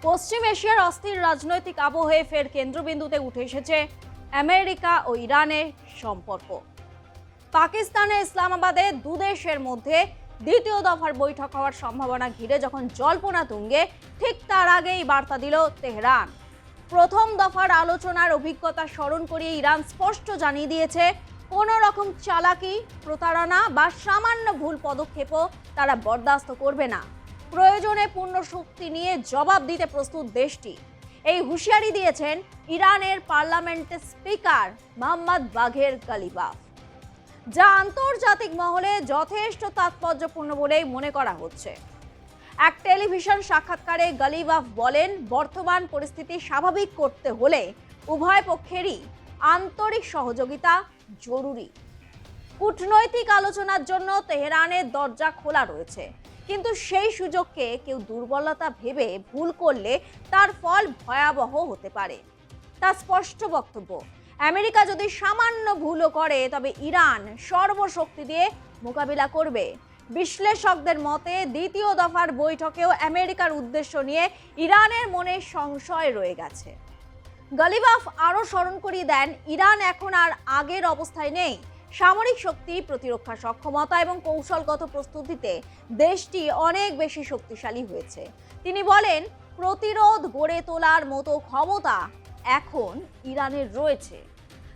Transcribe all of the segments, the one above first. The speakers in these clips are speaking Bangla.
পশ্চিম এশিয়ার অস্থির রাজনৈতিক আবহে ফের কেন্দ্রবিন্দুতে উঠে এসেছে আমেরিকা ও ইরানের সম্পর্ক। পাকিস্তানে ইসলামাবাদে দুদেশের মধ্যে দ্বিতীয় দফার বৈঠক হওয়ার সম্ভাবনা ঘিরে যখন জল্পনা তুঙ্গে, ঠিক তার আগেই বার্তা দিল তেহরান। প্রথম দফার আলোচনার অভিজ্ঞতা স্মরণ করিয়ে ইরান স্পষ্ট জানিয়ে দিয়েছে, কোনো রকম চালাকি, প্রতারণা বা সামান্য ভুল পদক্ষেপও তারা বরদাস্ত করবে না। প্রয়োজনে পূর্ণ শক্তি নিয়ে জবাব দিতে প্রস্তুত দেশটি। এই হুঁশিয়ারি দিয়েছেন ইরানের পার্লামেন্টের স্পিকার মোহাম্মদ বাঘের গালিবাফ, যা আন্তর্জাতিক মহলে যথেষ্ট তাৎপর্যপূর্ণ বলেই মনে করা হচ্ছে। এক টেলিভিশন সাক্ষাৎকারে গালিবাফ বলেন, বর্তমান পরিস্থিতি স্বাভাবিক করতে হলে উভয় পক্ষেরই আন্তরিক সহযোগিতা জরুরি। কূটনৈতিক আলোচনার জন্য তেহরানের দরজা খোলা রয়েছে, কিন্তু সেই সুযোগকে কেউ দুর্বলতা ভেবে ভুল করলে তার ফল ভয়াবহ হতে পারে। তার স্পষ্ট বক্তব্য, আমেরিকা যদি সামান্য ভুলও করে তবে ইরান সর্বশক্তি দিয়ে মোকাবিলা করবে। বিশ্লেষকদের মতে দ্বিতীয় দফার বৈঠকেও আমেরিকার উদ্দেশ্য নিয়ে ইরানের মনে সংশয় রয়ে গেছে। গালিবাফ আরও স্মরণ করিয়ে দেন, ইরান এখন আর আগের অবস্থায় নেই। সামরিক শক্তি, প্রতিরক্ষা সক্ষমতা এবং কৌশলগত প্রস্তুতিতে দেশটি অনেক বেশি শক্তিশালী হয়েছে। তিনি বলেন, প্রতিরোধ গড়ে তোলার মতো ক্ষমতা এখন ইরানের রয়েছে।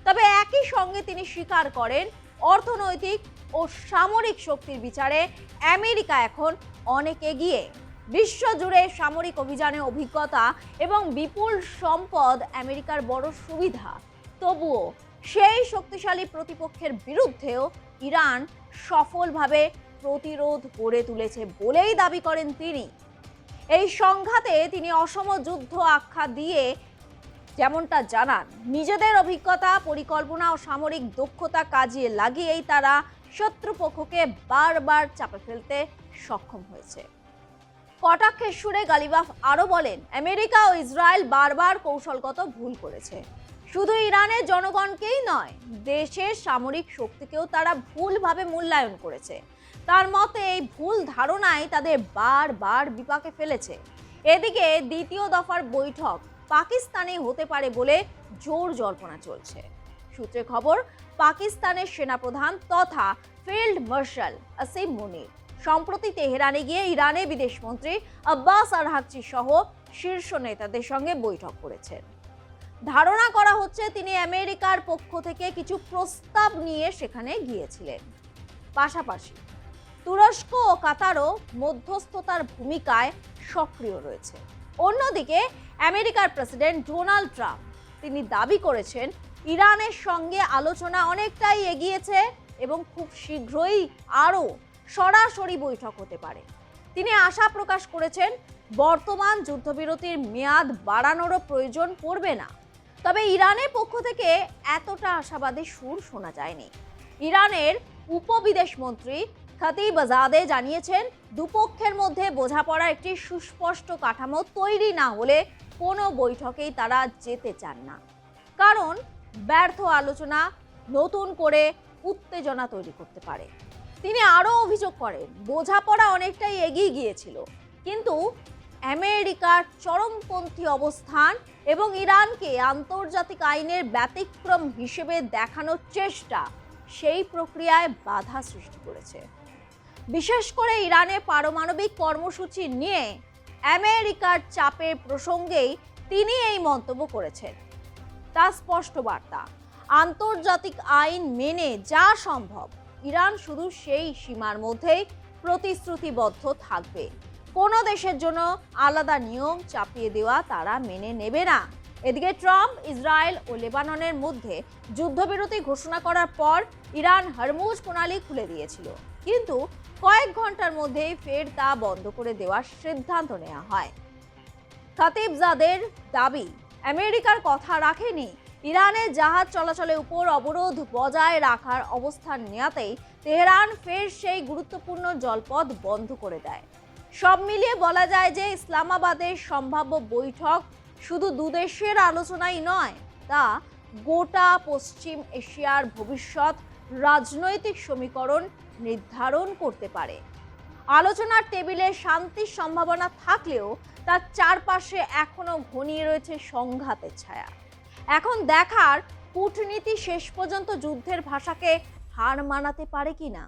তবে একই সঙ্গে তিনি স্বীকার করেন, অর্থনৈতিক ও সামরিক শক্তির বিচারে আমেরিকা এখন অনেক এগিয়ে। বিশ্বজুড়ে সামরিক অভিযানে অভিজ্ঞতা এবং বিপুল সম্পদ আমেরিকার বড় সুবিধা। তবুও সেই শক্তিশালী প্রতিপক্ষের বিরুদ্ধেও ইরান সফলভাবে প্রতিরোধ গড়ে তুলেছে বলেই দাবি করেন তিনি। এই সংঘাতে তিনি অসম যুদ্ধ আখ্যা দিয়ে যেমনটা জানান, নিজেদের অভিজ্ঞতা, পরিকল্পনা ও সামরিক দক্ষতা কাজে লাগিয়েই তারা শত্রুপক্ষকে বারবার চাপে ফেলতে সক্ষম হয়েছে। কটাক্ষের সুরে গালিবাফ আরও বলেন, আমেরিকা ও ইসরায়েল বারবার কৌশলগত ভুল করেছে। শুধু ইরানের জনগণকেই নয়, দেশের সামরিক শক্তিকেও তারা ভুলভাবে মূল্যায়ন করেছে। তার মতে এই ভুল ধারণাই তাদের বারবার বিপাকে ফেলেছে। এদিকে দ্বিতীয় দফার বৈঠক পাকিস্তানে হতে পারে বলে জোর জল্পনা চলছে। সূত্রে খবর, পাকিস্তানের সেনাপ্রধান তথা ফিল্ড মার্শাল আসিম মুনির সম্প্রতি তেহরানে গিয়ে ইরানের বিদেশমন্ত্রী আব্বাস আরাগচি সহ শীর্ষ নেতাদের সঙ্গে বৈঠক করেছেন। ধারণা করা হচ্ছে তিনি আমেরিকার পক্ষ থেকে কিছু প্রস্তাব নিয়ে সেখানে গিয়েছিলেন। পাশাপাশি তুরস্ক ও কাতারও মধ্যস্থতার ভূমিকায় সক্রিয় রয়েছে। অন্যদিকে আমেরিকার প্রেসিডেন্ট ডোনাল্ড ট্রাম্প তিনি দাবি করেছেন, ইরানের সঙ্গে আলোচনা অনেকটাই এগিয়েছে এবং খুব শীঘ্রই আরও সরাসরি বৈঠক হতে পারে। তিনি আশা প্রকাশ করেছেন, বর্তমান যুদ্ধবিরতির মেয়াদ বাড়ানোরও প্রয়োজন পড়বে না। তবে ইরানের পক্ষ থেকে এতটা আশাবাদী সুর শোনা যায়নি। ইরানের উপবিদেশমন্ত্রী খতিবজাদে জানিয়েছেন, দুপক্ষের মধ্যে বোঝাপড়ার একটি সুস্পষ্ট কাঠামো তৈরি না হলে কোনো বৈঠকেই তারা যেতে চান না, কারণ ব্যর্থ আলোচনা নতুন করে উত্তেজনা তৈরি করতে পারে। তিনি আরও অভিযোগ করেন, বোঝাপড়া অনেকটাই এগিয়ে গিয়েছিল, কিন্তু আমেরিকার চরমপন্থী অবস্থান এবং ইরানকে আন্তর্জাতিক আইনের ব্যতিক্রম হিসেবে দেখানোর চেষ্টা সেই প্রক্রিয়ায় বাধা সৃষ্টি করেছে। বিশেষ করে ইরানের পারমাণবিক কর্মসূচি নিয়ে আমেরিকার চাপের প্রসঙ্গেই তিনি এই মন্তব্য করেছেন। তার স্পষ্ট বার্তা, আন্তর্জাতিক আইন মেনে যা সম্ভব ইরান শুধু সেই সীমার মধ্যেই প্রতিশ্রুতিবদ্ধ থাকবে। কোনো দেশের জন্য আলাদা নিয়ম চাপিয়ে দেওয়া তারা মেনে নেবে না। এদিকে ট্রাম্প ইসরায়েল ও লেবাননের মধ্যে যুদ্ধবিরতি ঘোষণা করার পর ইরান হরমুজ প্রণালী খুলে দিয়েছিল, কিন্তু কয়েক ঘন্টার মধ্যেই ফের তা বন্ধ করে দেওয়ার সিদ্ধান্ত নেওয়া হয়। খতিবজাদের দাবি, আমেরিকার কথা রাখেনি। ইরানের জাহাজ চলাচলের উপর অবরোধ বজায় রাখার অবস্থান নেওয়াতেই তেহরান ফের সেই গুরুত্বপূর্ণ জলপথ বন্ধ করে দেয়। সব মিলিয়ে বলা যায় যে ইসলামাবাদের সম্ভাব্য বৈঠক শুধু দুদেশের আলোচনাই নয়, তা গোটা পশ্চিম এশিয়ার ভবিষ্যৎ রাজনৈতিক সমীকরণ নির্ধারণ করতে পারে। আলোচনার টেবিলে শান্তির সম্ভাবনা থাকলেও তার চারপাশে এখনো ঘনিয়ে রয়েছে সংঘাতের ছায়া। এখন দেখার কূটনীতি শেষ পর্যন্ত যুদ্ধের ভাষাকে হার মানাতে পারে কিনা।